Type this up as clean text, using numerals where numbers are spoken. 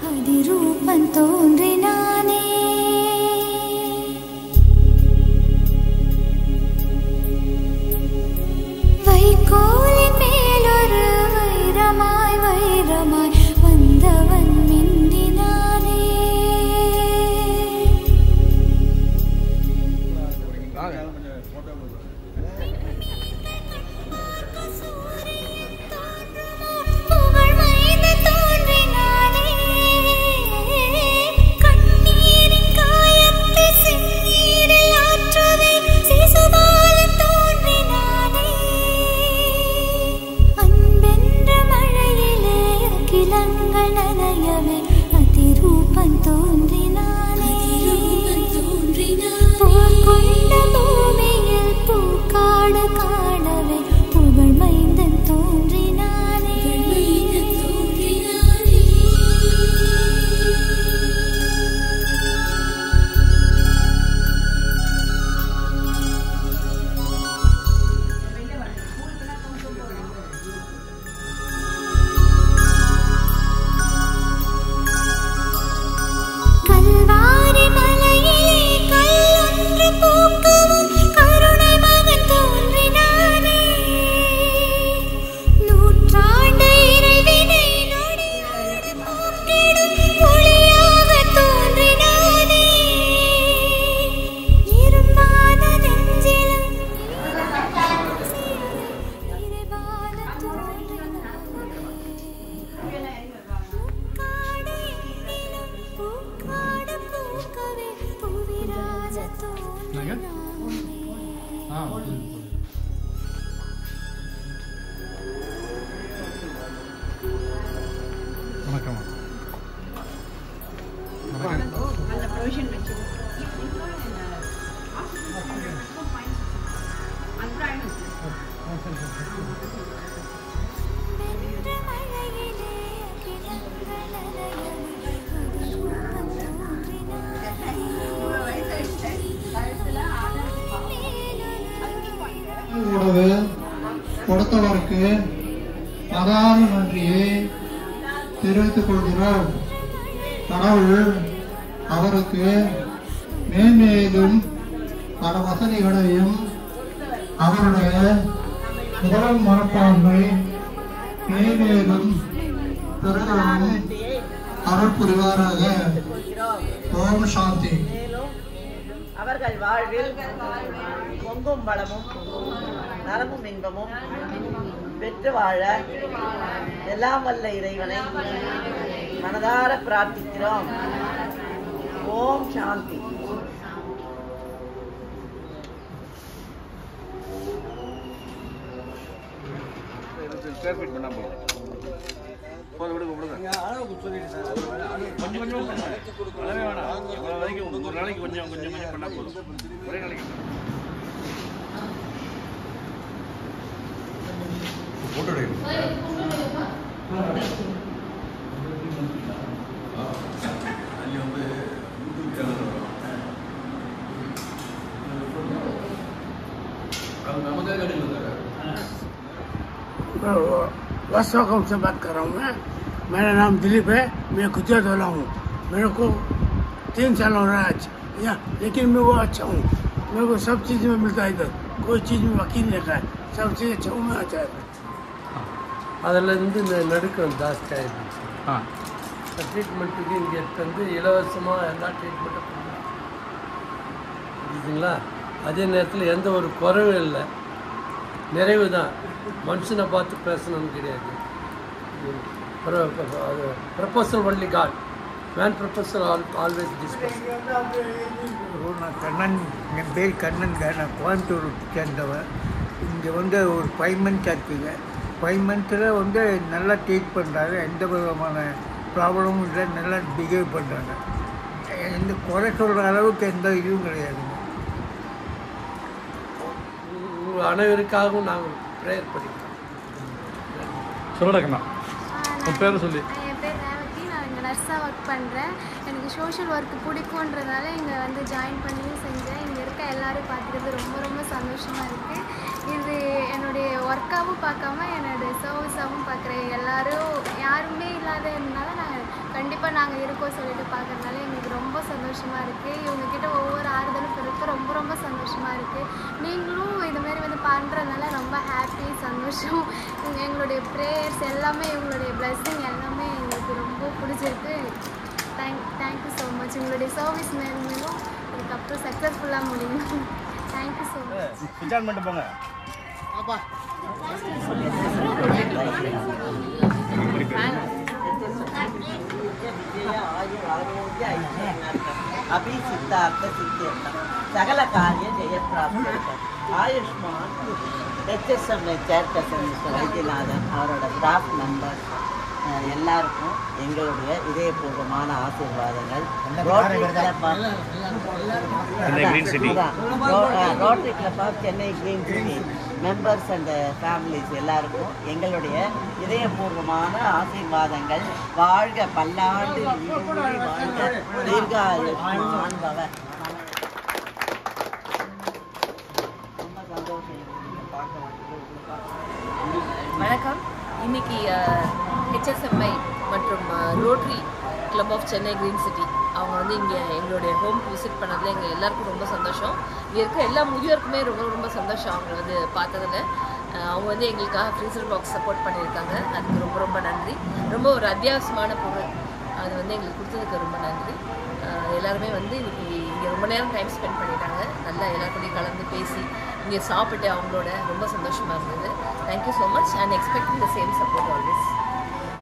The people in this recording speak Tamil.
அதிரூபம் தோன்றினானே வைக்கோலின் மேலொரு வைரமாய் வைரமாய் வந்தவன் மின்னினானே அதிரூபம் தோன்றினானே பூக்கொண்ட பூமியில் பூக்காடு காணவே புகழ் மைந்தன் தோன்றினானே கொடுத்தவருக்கு அதான நன்றியை தெரிவித்துக் கொள்கிறோம். கடவுள் அவருக்கு மேன்மேலும் பல வசதிகளையும் அவருடைய முதல் மனப்பான்மை மேன்மேலும் பெருகவும் அருள் புரிவாராக. ஓம் சாந்தி. அவர்கள் வாழ்வில் பொங்கும் வளமும் நலமும் இன்பமும் பெற்று வாழ எல்லாம் வல்ல இறைவனை மனதார பிரார்த்திக்கிறோம். ஓம் சாந்தி. கொஞ்சம் கொஞ்சம் அளவே வேணாம். எவ்வளவு வரைக்கும் ஒரு நாளைக்கு கொஞ்சம் கொஞ்சம் கொஞ்சம் பண்ணா போதும். ஒரே நாளைக்கு போட்டோ वस्तुकम से बात कर रहा हूँ मैं। मेरा नाम दिलीप है। मैं गुजरात वाला हूँ। मेरे को 3 साल हो रहा है आज या, लेकिन मैं वो अच्छा हूँ। मेरे को सब चीज़ में मिलता है इधर, कोई चीज़ में वकील नहीं रखा है, सब चीज़ अच्छा हूँ मैं अच्छा है। அதிலேருந்து இந்த நடுக்கம் ஜாஸ்தி ஆகிடுச்சு. ட்ரீட்மெண்ட்டுக்கு இங்கே எடுத்து வந்து இலவசமாக எல்லா ட்ரீட்மெண்ட்டும் பண்ணுறோம். புரியுதுங்களா? அதே நேரத்தில் எந்த ஒரு குறைவும் இல்லை, நிறைவு தான். மனுஷனை பார்த்து பேசணும்னு கிடையாது. Proposal only God. Man professor always discuss. நான் கண்ணன், என் பேர் கண்ணன். நான் கோயம்புத்தூர் சேர்ந்தவன். இங்கே வந்து ஒரு 5 மந்த்ஸ் ஆச்சுங்க. 5 மந்த்தில் வந்து நல்லா ட்ரீட் பண்ணுறாங்க. எந்த விதமான ப்ராப்ளமும் இல்லை. நல்லா பிஹேவ் பண்ணுறாங்க. எந்த குறை சொல்கிற அளவுக்கு எந்த இதுவும் கிடையாதுங்க. உங்கள் அனைவருக்காகவும் நாங்கள் ப்ரேயர் பண்ணிக்கிறோம். சொல்லடக்கண்ணா உன் பேரை சொல்லி. என் பேர் ரேவதி. நான் இங்கே நர்ஸாக ஒர்க் பண்ணுறேன். எனக்கு சோஷியல் ஒர்க் பிடிக்குன்றதுனால இங்கே வந்து ஜாயின் பண்ணி செஞ்சேன். இங்கே இருக்க எல்லோரும் பார்த்துக்கிறது ரொம்ப ரொம்ப சந்தோஷமாக இருக்குது. இது என்னுடைய ஒர்க்காகவும் பார்க்காம என்னுடைய சர்வீஸாகவும் பார்க்குறேன். எல்லோரும் யாருமே இல்லாததுனால நாங்கள் இருக்கோம் சொல்லிட்டு பார்க்குறதுனால எங்களுக்கு ரொம்ப சந்தோஷமாக இருக்குது. இவங்கக்கிட்ட ஒவ்வொரு ஆறுதலும் பெருக்கு ரொம்ப ரொம்ப சந்தோஷமாக இருக்குது. நீங்களும் இதுமாரி வந்து பண்ணுறதுனால ரொம்ப ஹாப்பி, சந்தோஷம். எங்களுடைய ப்ரேயர்ஸ் எல்லாமே, இவங்களுடைய பிளெஸ்ஸிங் எல்லாமே எங்களுக்கு ரொம்ப பிடிச்சிருக்கு. Thank you so much. உங்களுடைய சர்வீஸ் மேலும் இதுக்கப்புறம் சக்ஸஸ்ஃபுல்லாக முடியும். Thank you so much. போங்க. சகல காரிய ஜெயப்பிராப்தம். ஆயுஷ்மான் HSM சேர்பர்சன் மிஸ்டர் வைத்தியநாதன், அவரோட ஸ்டாஃப் மெம்பர்ஸ் எல்லாருக்கும் எங்களுடைய இதயபூர்வமான ஆசீர்வாதங்கள். Rotary club of Chennai green city members and families எல்லாருக்கும் எங்களுடைய இதயபூர்வமான ஆசீர்வாதங்கள். வாழ்க, பல்லாண்டு வாழ்க, தீர்காயுஷ்மான் பவ. ரொம்ப சந்தோஷம். வணக்கம். இன்னைக்கு HSMI மற்றும் Rotary club of Chennai green city அவங்க வந்து இங்கே எங்களுடைய ஹோம்க்கு விசிட் பண்ணதில் எங்கள் எல்லாருக்கும் ரொம்ப சந்தோஷம். இங்கே இருக்க எல்லா முதியோருக்குமே ரொம்ப ரொம்ப சந்தோஷம் அவங்கள வந்து பார்த்ததில். அவங்க வந்து எங்களுக்காக ஃப்ரீசர் பாக்ஸ் சப்போர்ட் பண்ணியிருக்காங்க. அதுக்கு ரொம்ப ரொம்ப நன்றி. ரொம்ப ஒரு அத்தியாவசியமான பொருள் அது வந்து எங்களுக்கு கொடுத்ததுக்கு ரொம்ப நன்றி. எல்லாருமே வந்து இன்றைக்கி இங்கே ரொம்ப நேரம் டைம் ஸ்பெண்ட் பண்ணிட்டாங்க. நல்லா எல்லாருக்கூடையும் கலந்து பேசி இங்கே சாப்பிட்டு அவங்களோட ரொம்ப சந்தோஷமாக இருந்தது. Thank you so much and expecting the same support always.